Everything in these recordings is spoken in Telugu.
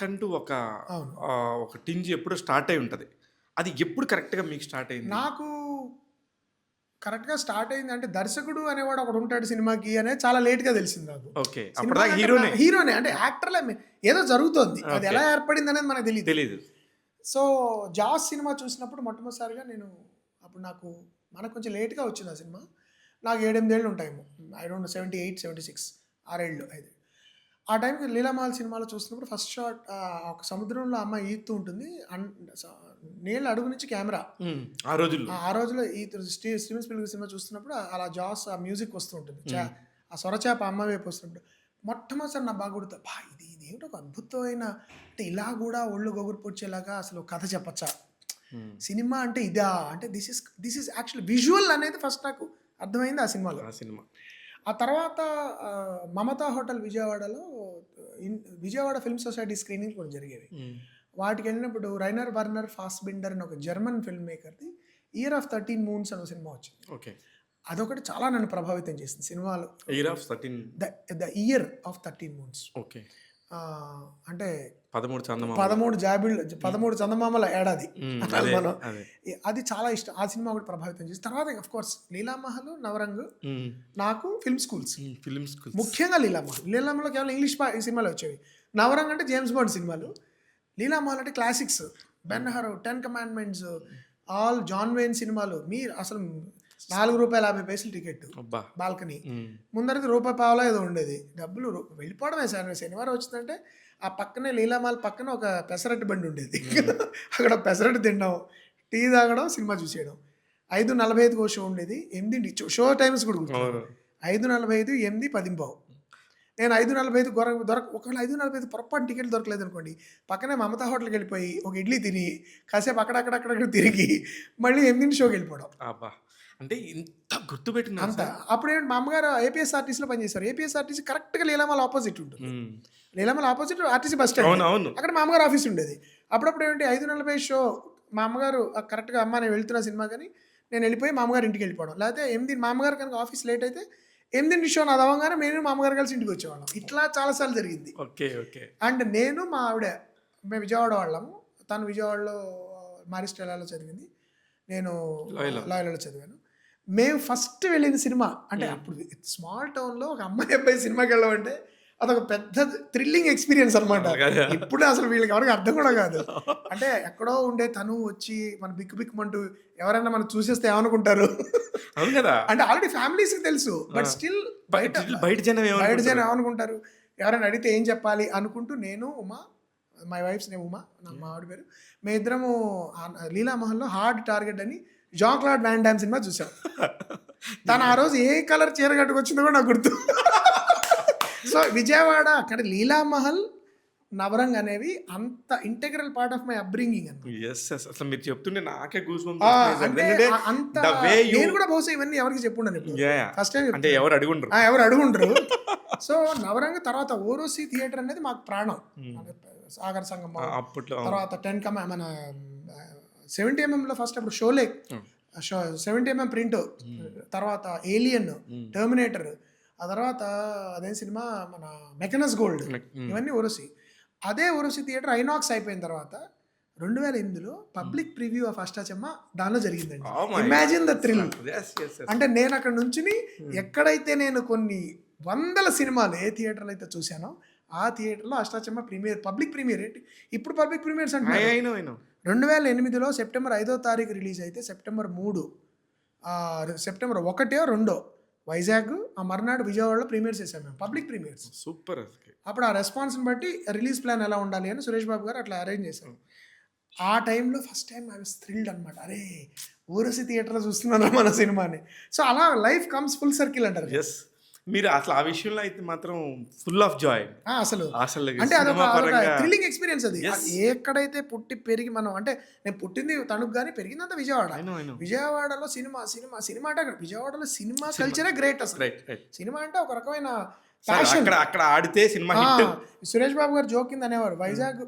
మనకంటూ అవును. ఒక టింజ్ ఎప్పుడో స్టార్ట్ అయ్యి ఉంటది. అది ఎప్పుడు కరెక్ట్‌గా మీకు స్టార్ట్ అయింది? నాకు కరెక్ట్‌గా స్టార్ట్ అయిందంటే దర్శకుడు అనేవాడు ఒకడుంటాడు సినిమాకి అనేది చాలా లేట్‌గా తెలిసింది నాకు. ఓకే. సినిమా అప్పటిదాకా అంటే హీరోనే. హీరోనే అంటే యాక్టర్‌లే ఏదో జరుగుతోంది. అది ఓకే. ఎలా ఏర్పడిందనేది మనకు తెలీదు. తెలీదు. సో, 'జాస్' సినిమా చూసినప్పుడు మొట్టమొదటిసారిగా నేను అప్పుడు మనకు కొంచెం లేట్‌గా వచ్చింది ఆ సినిమా. నాకు 7, 8 ఏళ్ళు ఉంటాయేమో. ఐ డోంట్ నో 78, 76 ఆరేళ్ళు, 5. ఆ టైంకి 'లీలామహల్' సినిమాలో చూసినప్పుడు ఫస్ట్ షాట్ ఒక సముద్రంలో అమ్మాయి ఈదుతూ ఉంటుంది. స నీళ్ళ అడుగు నుంచి కెమెరా. హ్మ్. ఆ రోజుల్లో. ఆ రోజుల్లో ఈ స్టీవెన్ స్పీల్బర్గ్ సినిమా చూస్తున్నప్పుడు అలా 'జాస్' ఆ మ్యూజిక్ వస్తూ ఉంటుంది. హ్మ్. ఆ సొరచేప అమ్మాయి వైపు వస్తున్నప్పుడు మొట్టమొదటిసారి నాకు బాగా గుర్తు. ఇదేంటి ఒక అద్భుతమైన అంటే ఇలా గూడా ఒళ్ళు గొగ్గురు పొడిచేలాగా అసలు కథ చెప్పచ్చా? హ్మ్. సినిమా అంటే ఇదా? అంటే దిస్ ఈస్ యాక్చువల్లీ విజువల్ అనేది ఫస్ట్ నాకు అర్థమైంది ఆ సినిమాలో. ఆ సినిమా. ఆ తర్వాత 'మమతా హోటల్' విజయవాడలో విజయవాడ ఫిల్మ్ సొసైటీ స్క్రీనింగ్ కొన్ని జరిగేవి. హ్మ్. వాటికెళ్ళినప్పుడు 'రైనర్ వర్నర్ ఫాస్బిండర్' అని ఒక జర్మన్ ఫిల్మ్ మేకర్‌ది 'ఇయర్ ఆఫ్ 13 మూన్స్' అని ఒక సినిమా వచ్చింది. ఓకే. అదొకటి చాలా నన్ను ప్రభావితం చేసింది సినిమాలో. 'Year of 13' 'the year of 13 moons' okay. అంటే 13 చందమామలు. 13 చందమామల ఏడాది. హ్మ్. అది అదే. మనం అదే. అది చాలా ఇష్టం. ఆ సినిమా కూడా ప్రభావితం చేసింది. తర్వాత ఆఫ్ కోర్స్ 'లీలామహల్', 'నవరంగ్' హ్మ్. నాకు ఫిల్మ్ స్కూల్స్. హ్మ్. Film schools. ముఖ్యంగా 'లీలామహల్'. 'లీలామహల్‌లో' కేవలం ఇంగ్లీష్ ఈ సినిమాలే వచ్చేవి. 'నవరంగ్' అంటే జేమ్స్ బాండ్ సినిమాలు. 'లీలామహల్' అంటే classics. 'Ben Hur', 'ten commandments', all John Wayne సినిమాలు. మీరు అసలు రూ. 4.50 టికెట్ అబ్బా! బాల్కనీ. హ్మ్. ముందరది రూపాయి పావలా ఏదో ఉండేది. డబ్బులు వెళ్ళిపోవడమే శనివారం వచ్చిందంటే ఆ పక్కనే 'లీలామహల్' పక్కన ఒక పెసరట్టు బండి ఉండేది. హ్మ్. అక్కడ పెసరట్టు తినడం, టీ తాగడం, సినిమా చూసేయడం. 5:45కి షో ఉండేది. 8 షో టైమ్స్ కూడా గుర్తు నాకు. అవును. 5:45, 8, 10:15. నేను 5:45 ఒకవేళ 5:45 పొరపాటున టికెట్లు దొరకలేదనుకోండి, పక్కనే మమతా హోటల్‌కెళ్ళిపోయి ఒక ఇడ్లీ తిని, కాసేపు అక్కడక్కడ తిరిగి మళ్ళీ 8 షోకెళ్ళిపోవడం. అబ్బా! అంటే ఇంత గుర్తుపెట్టుకున్నారు అంత. సార్. అప్పుడేంటి మా అమ్మగారు ఏపీఎస్ఆర్టీసీలో పనిచేశారు. ఏపీఎస్ఆర్టీసీ కరెక్ట్‌గా లీలామహల్ అపోజిట్ ఉంటుంది. హ్మ్. లీలామహల్ అపోజిట్ ఆర్టీసీ బస్ స్టాండే. అవునవును. అక్కడ మా అమ్మగారి ఆఫీస్ ఉండేది. అప్పుడప్పుడు ఏంటి 5:40 షో మా అమ్మగారు కరెక్ట్‌గా అమ్మ నేను వెళ్తున్నా సినిమాకని నేనెళ్ళిపోయి మా అమ్మగారి ఇంటికెళ్ళిపోవడం. లేకపోతే 8 మా అమ్మగారు కనుక ఆఫీస్ లేట్ అయితే 8 షో నాది అవ్వంగానే నేను మా అమ్మగారు కలిసి ఇంటికొచ్చేవాళ్ళం. ఇట్లా చాలా సార్లు జరిగింది. ఓకే. ఓకే. అండ్ నేను మా ఆవిడ మేము విజయవాడ వాళ్ళము. తను విజయవాడలో మారిస్టెల్లాలో చదివింది. నేను లోయలో. లాయర్‌లో చదివాను. మేము ఫస్ట్ వెళ్ళిన సినిమా అంటే హ్మ్. అప్పుడు స్మాల్ టౌన్‌లో ఒక అమ్మాయి, అబ్బాయి సినిమాకెళ్ళడం అంటే అదొక పెద్ద థ్రిల్లింగ్ ఎక్స్‌పీరియన్స్ అనమాట. కదా! ఇప్పుడు అసలు వీళ్ళకి ఎవరికీ అర్థం కూడా కాదు. అంటే ఎక్కడో ఉండే తను వచ్చి మన బిక్కుబిక్కుమంటూ ఎవరైనా మనం చూసేస్తే ఏమనుకుంటారు? అవును కదా! అంటే ఆల్రెడీ ఫ్యామిలీస్‌కి తెలుసు. ఆ! బట్ స్టిల్ బయట బయట జనం బయట జనం ఏమనుకుంటారు? ఏమనుకుంటారు? ఎవరైనా అడిగితే ఏం చెప్పాలి అనుకుంటూ నేను, Uma, my wife's name Uma. మా ఆవిడ పేరు. మేమిద్దరము 'లీలామహల్‌లో' 'హార్డ్ టార్గెట్' అని జాన్ క్లాడ్ వాన్ డామ్ సినిమా చూసాం. తను ఆ రోజు ఏ కలర్ చీర కట్టుకొచ్చిందో కూడా నాకు గుర్తు. సో, విజయవాడ అక్కడ 'లీలామహల్', 'నవరంగ్' అనేవి అంత integral part of my upbringing అన్నమాట. యెస్. యెస్. అసలు మీరు చెప్తుంటే నాకే గూస్ బంప్స్ ఆ! వస్తున్నాయి సార్. అంటే ఎందుకంటే అంత ద వే యూ నేను కూడా బహుశా ఇవన్నీ ఎవరికీ చెప్పుండను ఇప్పుడు. యాహ్! యాహ్! ఫస్ట్ టైమ్ అంటే చెప్తున్నాను. ఎవరు అడిగుండరు. ఎవరు అడుగుండరు. సో, 'నవరంగ్' తర్వాత 'ఊర్వశి' థియేటర్ అనేది మాకు ప్రాణం. హ్మ్. మన సాగర్ ఆ! సంగమం, అప్పట్లో అవును. తర్వాత 70 ఎంఎంలో ఫస్ట్ అప్పుడు 'షోలే', హ్మ్. 70 ఎంఎం ప్రింట్, హ్మ్. తర్వాత 'ఏలియన్', హ్మ్. 'టెర్మినేటర్', ఆ తర్వాత అదేం సినిమా మన 'మెకనస్ గోల్డ్' హ్మ్. ఇవన్నీ 'ఊర్వశి'. అదే 'ఊర్వశి' థియేటర్ ఐనాక్స్ అయిపోయిన తర్వాత 2008లో పబ్లిక్ ప్రివ్యూ ఆఫ్ 'అష్టాచెమ్మ' దానిలో జరిగిందండి. Oh my God! Imagine the thrill. Yes. Yes. Yes. అంటే నేనక్కడ నుంచుని హ్మ్. ఎక్కడైతే నేను కొన్ని వందల సినిమాలు ఏ థియేటర్‌లో అయితే చూసానో, ఆ థియేటర్‌లో 'అష్టాచెమ్మ' పబ్లిక్ ప్రీమియర్ ఏంటి ఇప్పుడు పబ్లిక్ ప్రీమియర్స్ అంటున్నారు. I know. I know. 2008లో సెప్టెంబర్ 5వ తారీఖు రిలీజ్ అయితే సెప్టెంబర్ 3 సెప్టెంబర్ 1 2 వైజాగ్, ఆ మర్నాడు విజయవాడలో ప్రీమియర్స్ చేసాం మేము. Public premieres. సూపర్ అసలకి. అప్పుడు ఆ రెస్పాన్స్‌ని బట్టి రిలీజ్ ప్లాన్ ఎలా ఉండాలి అని సురేష్ బాబు గారు అట్లా అరేంజ్ చేశారు. ఆ టైంలో first time I was thrilled అనమాట. అరే! 'ఊర్వశి' థియేటర్‌లో చూస్తున్నానా మన సినిమాని. సో, అలా లైఫ్ కమ్స్ ఫుల్ సర్కిల్ అంటారు కదా! యెస్. మీరు అసలు ఆ విషయంలో అయితే మాత్రం ఫుల్ ఆఫ్ జాయ్. అసలు అసలు అంటే అదొక సినిమా అదొక పరంగా థ్రిల్లింగ్ ఎక్స్‌పీరియన్స్ అది. యెస్. ఎక్కడైతే పుట్టి పెరిగి మనం అంటే నేను పుట్టింది తణుకు గాని పెరిగిందంతా విజయవాడ. I know. విజయవాడలో సినిమా అంటే అక్కడ విజయవాడలో సినిమా సినిమా కల్చరే గ్రేట్ అసలు. రైట్. రైట్. సినిమా అంటే ఒక రకమైన సార్ ప్యాషన్. అక్కడ అక్కడ ఆడితే సినిమా ఆ! హిట్. సురేష్ బాబు గారు జోక్ కింద అనేవారు. హ్మ్. వైజాగ్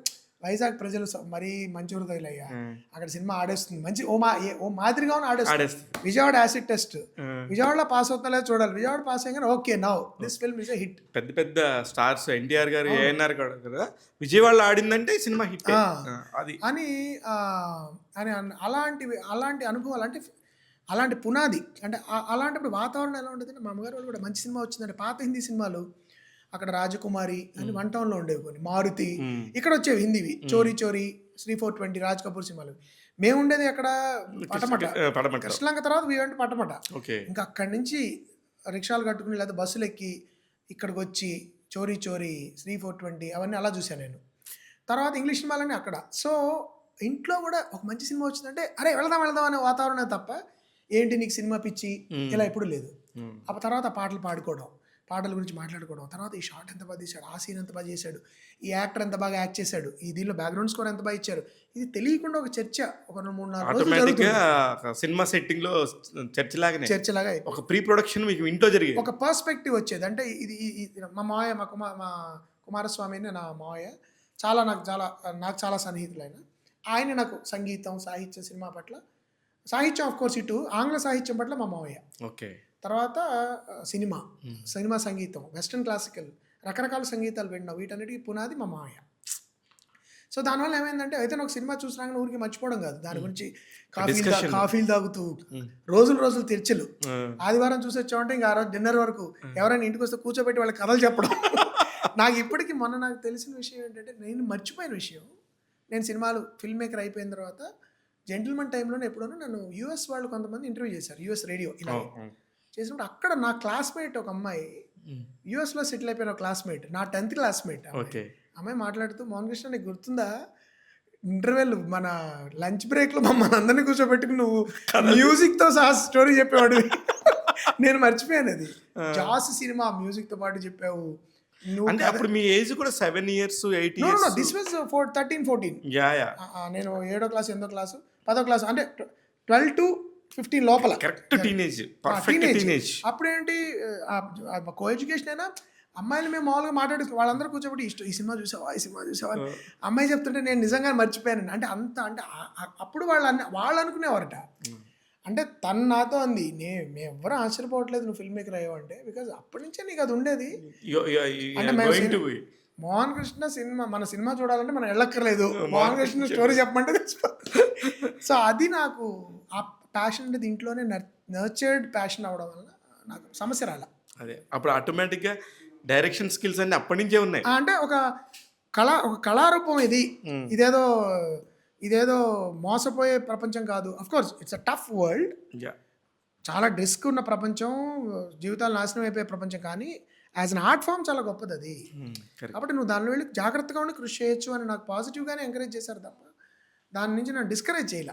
వైజాగ్ ప్రజలు మరీ మంచి హృదయులయ్యా. అక్కడ సినిమా ఆడేస్తుంది మంచి ఓ మాదిరిగా ఆడేస్తుంది. ఆడేస్తుంది. విజయవాడ యాసిడ్ టెస్ట్, విజయవాడలో పాస్ అవుతుందో లేదో చూడాలి. విజయవాడ పాస్ అయ్యాక okay now this film is a hit. పెద్ద పెద్ద స్టార్స్ ఎన్టీఆర్ గారు, ఏఎన్ఆర్ గారు కదా విజయవాడలో ఆడిందంటే సినిమా హిట్ అది అని అని అలాంటి అనుభవాలు అంటే అలాంటి పునాది అంటే అలాంటప్పుడు వాతావరణం ఎలా ఉంటుంది. మా అమ్మగారు వాళ్ళు కూడా మంచి సినిమా వచ్చిందంటే పాత హిందీ సినిమాలు అక్కడ రాజకుమారి అని 1 టౌన్లో ఉండేవి కొన్ని, మారుతి ఇక్కడ వచ్చేవి హిందీవి, చోరీ చోరీ, శ్రీ 420, రాజ్ కపూర్ సినిమాలు. మేము ఉండేది అక్కడ పటమట, కృష్ణలంక తర్వాత వీవంటి పటమట. ఇంకా అక్కడి నుంచి రిక్షాలు కట్టుకుని లేదా బస్సులు ఎక్కి ఇక్కడికి వచ్చి చోరీ చోరీ, శ్రీ 420 అవన్నీ అలా చూశాను నేను. తర్వాత ఇంగ్లీష్ సినిమాలన్నీ అక్కడ. సో ఇంట్లో కూడా ఒక మంచి సినిమా వచ్చిందంటే అరే వెళదాం అనే వాతావరణం తప్ప ఏంటి నీకు సినిమా పిచ్చి ఇలా ఎప్పుడు లేదు. ఆ తర్వాత పాటలు పాడుకోవడం, పాటల గురించి మాట్లాడుకోవడం, తర్వాత ఈ షాట్ ఎంత బాగా తీశాడు, ఆ సీన్ ఎంత బాగా చేశాడు, ఈ యాక్టర్ ఎంత బాగా యాక్ట్ చేశాడు, ఈ దీనిలో బ్యాక్గ్రౌండ్ స్కోర్ ఎంత బాగా ఇచ్చారు, ఇది తెలియకుండా ఒక చర్చ ఒక 2-3-4 రోజులు జరుగుతుంది. సినిమా సెట్టింగ్ లో చర్చలాగా ఒక ప్రీ ప్రొడక్షన్ మీకు ఇంట్లో జరిగేది, ఒక పర్స్పెక్టివ్ వచ్చేది. అంటే ఇది మా మావయ్య మా కుమారస్వామి అని నా మావయ్య నాకు చాలా సన్నిహితులైన ఆయన, నాకు సంగీతం సాహిత్యం సినిమా పట్ల, సాహిత్యం ఆఫ్ కోర్స్ ఇటు ఆంగ్ల సాహిత్యం పట్ల మా మావయ్య. ఓకే. తర్వాత సినిమా సంగీతం, వెస్ట్రన్ క్లాసికల్, రకరకాల సంగీతాలు విన్నాం, వీటన్నిటికీ పునాది మా మావయ్య. సో దానివల్ల ఏమైందంటే అయితే నాకు సినిమా చూసినాక ఊరికి మర్చిపోవడం కాదు, దాని గురించి కాఫీలు తాగుతూ రోజులు తెర్చలు, ఆదివారం చూసి వచ్చామంటే ఇంకా ఆ రోజు డిన్నర్ వరకు ఎవరైనా ఇంటికి వస్తే కూర్చోబెట్టి వాళ్ళకి కథలు చెప్పడం. నాకు ఇప్పటికీ నాకు తెలిసిన విషయం ఏంటంటే, నేను మర్చిపోయిన విషయం, నేను సినిమాలు ఫిల్మ్ మేకర్ అయిపోయిన తర్వాత జెంటిల్మెన్ టైంలోనే ఎప్పుడో నన్ను యూఎస్ వాళ్ళు కొంతమంది ఇంటర్వ్యూ చేశారు, యూఎస్ రేడియో ఇలా చేసినప్పుడు అక్కడ నా క్లాస్మేట్ ఒక అమ్మాయి, యూఎస్లో సెటిల్ అయిపోయిన క్లాస్మేట్, నా 10th క్లాస్మేట్ అమ్మాయి మాట్లాడుతూ, మోహన్ కృష్ణ నీకు గుర్తుందా ఇంటర్వెల్ మన లంచ్ బ్రేక్లో మమ్మల్ని అందరినీ కూర్చోబెట్టుకుని నువ్వు మ్యూజిక్తో సహా స్టోరీ చెప్పేవాడు. నేను మర్చిపోయాను అది. జాస్ సినిమా మ్యూజిక్తో పాటు చెప్పావు అంటే అప్పుడు మీ ఏజ్ కూడా 7 years 8 years. This was 13-14. నేను 7వ క్లాస్ 8వ క్లాసు 10వ క్లాసు అంటే 12 to 15 లోపల, కరెక్ట్ టీనేజ్, పర్ఫెక్ట్ టీనేజ్. అప్పుడేంటి కో ఎడ్యుకేషన్ అయినా అమ్మాయిలు మేము మామూలుగా మాట్లాడుతూ వాళ్ళందరూ కూర్చోబెట్టి ఈ సినిమా చూసావా అమ్మాయి చెప్తుంటే నేను నిజంగా మర్చిపోయాను. అంటే అంత అంటే అప్పుడు వాళ్ళు అనుకునేవారట. అంటే తను నాతో అంది, మేము ఎవ్వరూ ఆశ్చర్యపోవట్లేదు నువ్వు ఫిల్మ్ మేకర్ అయ్యావు అంటే, బికాజ్ అప్పటి నుంచే నీకు అది ఉండేది. అంటే మోహన్ కృష్ణ సినిమా, మన సినిమా చూడాలంటే మనం వెళ్ళక్కర్లేదు, మోహన్ కృష్ణ స్టోరీ చెప్పమంటే సో అది నాకు ఆ ప్యాషన్ అంటే దీంట్లోనే నర్చర్డ్ ప్యాషన్ అవ్వడం వల్ల నాకు సమస్య రాల. అదే అప్పుడు ఆటోమేటిక్గా డైరెక్షన్ స్కిల్స్ అన్ని అప్పటి నుంచే ఉన్నాయి. అంటే ఒక కళారూపం ఇది, ఇదేదో మోసపోయే ప్రపంచం కాదు. Of course it's a tough world, చాలా రిస్క్ ఉన్న ప్రపంచం, జీవితాలు నాశనం అయిపోయే ప్రపంచం, కానీ యాజ్ అన్ ఆర్ట్ ఫామ్ చాలా గొప్పది అది. కాబట్టి నువ్వు దానిలో వెళ్ళి జాగ్రత్తగా ఉండి కృషి చేయొచ్చు అని నాకు పాజిటివ్గానే ఎంకరేజ్ చేశారు తప్ప దాని నుంచి నన్ను డిస్కరేజ్ చేయాల.